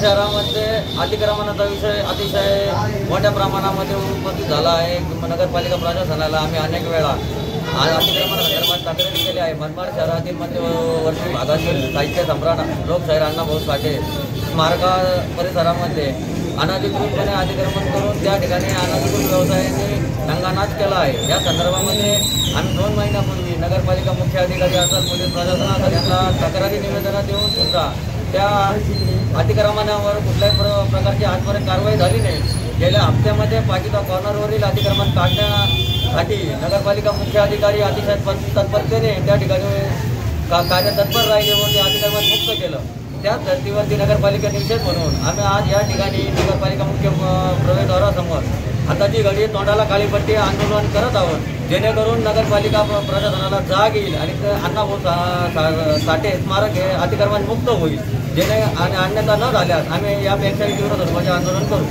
शहरामध्ये अतिक्रमणाचा विषय अतिशय मोठ्या प्रमाणामध्ये उपस्थित झाला आहे। नगरपालिका प्रशासनाला आम्ही अनेक वेळा अतिक्रमणासंदर्भात तक्रारी केली आहे। मनमाड शहरातील मध्यवर्ती भागातील साहित्य सम्राट लोकशाहीर अण्णाभाऊ साठे स्मारक परिसरामध्ये अनधिकृतपणे अतिक्रमण करून त्या ठिकाणी अनधिकृत व्यवसायाने दंगानाच केला आहे। या संदर्भामध्ये आम्ही 2 महिन्यापूर्वी नगरपालिका मुख्य अधिकारी असेल, पोलीस प्रशासन असेल यांना तक्रारी निवेदन देऊन सुद्धा त्या अतिक्रमणावर कुठल्याही प्रकारची आजपर्यंत कारवाई झाली नाही। गेल्या हप्त्यामध्ये पाकिस्तान कॉर्नरवरील अतिक्रमण काढण्यासाठी नगरपालिका मुख्य अधिकारी अतिशय तत्परतेने त्या ठिकाणी कार्य तत्पर राहिले व ते अतिक्रमण मुक्त केलं। त्याच धर्तीवरती नगरपालिका निषेध म्हणून आम्ही आज या ठिकाणी नगरपालिका मुख्य प्रवेशद्वारासमोर हाताची घडी तोंडाला काळीपट्टी आंदोलन करत आहोत, जेणेकरून नगरपालिका प्रशासनाला जाग येईल आणि अण्णाभाऊ साठे स्मारक हे अतिक्रमण मुक्त होईल। अन्यथा न झाल्यास आम्ही यापेक्षाही तीव्र स्वरूपाचे आंदोलन करू।